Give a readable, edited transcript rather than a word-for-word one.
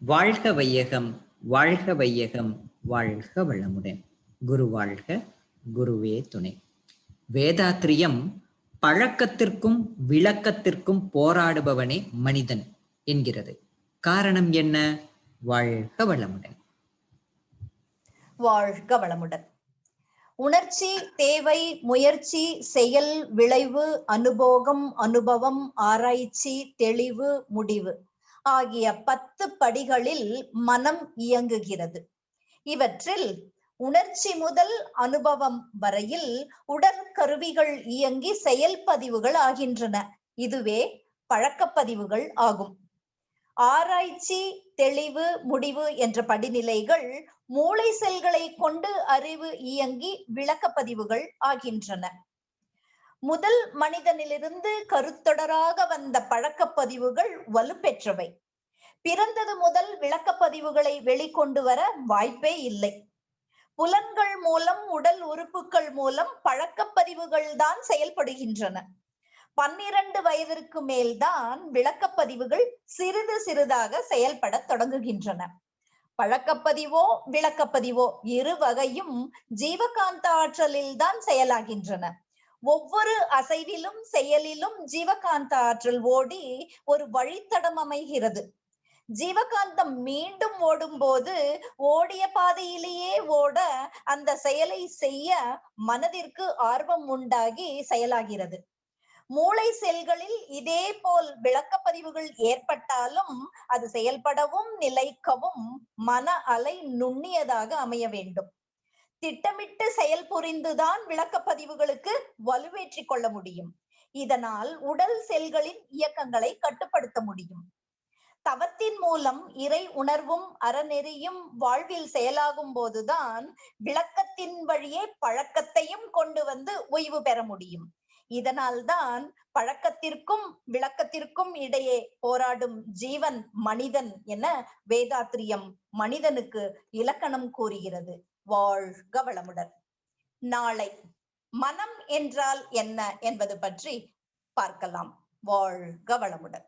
வாழ்க வையகம், வாழ்க வையகம், வாழ்க வளமுடன். குரு வாழ்க, குருவே துணை. வேதாத்திரியம் பழக்கத்திற்கும் விளக்கத்திற்கும் போராடுபவனே மனிதன் என்கிறது. காரணம் என்ன? வாழ்க வளமுடன். வாழ்க வளமுடன். உணர்ச்சி, தேவை, முயற்சி, செயல், விளைவு, அனுபோகம், அனுபவம், ஆராய்ச்சி, தெளிவு, முடிவு ஆகிய 10 படிகளில் மனம் இயங்குகிறது. இவற்றில் உணர்ச்சி முதல் அனுபவம் வரையில் உடற்கருவிகள் இயங்கி செயல்பதிவுகள் ஆகின்றன. இதுவே பழக்கப்பதிவுகள் ஆகும். ஆராய்ச்சி, தெளிவு, முடிவு என்ற படிநிலைகள் மூளை செல்களை கொண்டு அறிவு இயங்கி விளக்கப்பதிவுகள் ஆகின்றன. முதல் மனிதனிலிருந்து கருத்தொடராக வந்த பழக்கப்பதிவுகள் வலுப்பெற்றவை. பிறந்தது முதல் விளக்கப்பதிவுகளை வெளிக்கொண்டு வர வாய்ப்பே இல்லை. புலன்கள் மூலம், உடல் உறுப்புகள் மூலம் பழக்கப்பதிவுகள் தான் செயல்படுகின்றன. 12 வயதிற்கு மேல்தான் விளக்கப்பதிவுகள் சிறிது சிறிதாக செயல்பட தொடங்குகின்றன. பழக்கப்பதிவோ விளக்கப்பதிவோ இரு வகையும் ஜீவகாந்த ஆற்றலில் தான் செயலாகின்றன. ஒவ்வொரு அசைவிலும் செயலிலும் ஜீவகாந்த ஆற்றல் ஓடி ஒரு வழித்தடம் அமைகிறது. ஜீவகாந்தம் மீண்டும் ஓடும் போது ஓடிய பாதையிலேயே ஓட அந்த செயலை செய்ய மனதிற்கு ஆர்வம் உண்டாகி செயலாகிறது. மூளை செல்களில் இதே போல் விளக்கப்பதிவுகள் ஏற்பட்டாலும் அது செயல்படவும் நிலைக்கவும் மன அலை நுண்ணியதாக அமைய வேண்டும். திட்டமிட்டு செயல் புரிந்துதான் விளக்கப்பதிவுகளுக்கு வலுவேற்றிக் கொள்ள முடியும். இதனால் உடல் செல்களின் இயக்கங்களை கட்டுப்படுத்த முடியும். தவத்தின் மூலம் இறை உணர்வும் அறநெறியும் வாழ்வில் செயலாகும் போதுதான் விளக்கத்தின் வழியே பழக்கத்தையும் கொண்டு வந்து ஓய்வு பெற முடியும். இதனால்தான் பழக்கத்திற்கும் விளக்கத்திற்கும் இடையே போராடும் ஜீவன் மனிதன் என வேதாத்திரியம் மனிதனுக்கு இலக்கணம் கூறுகிறது. வாழ்க வளமுடன். நாளை மனம் என்றால் என்ன என்பது பற்றி பார்க்கலாம். வாழ்க வளமுடன்.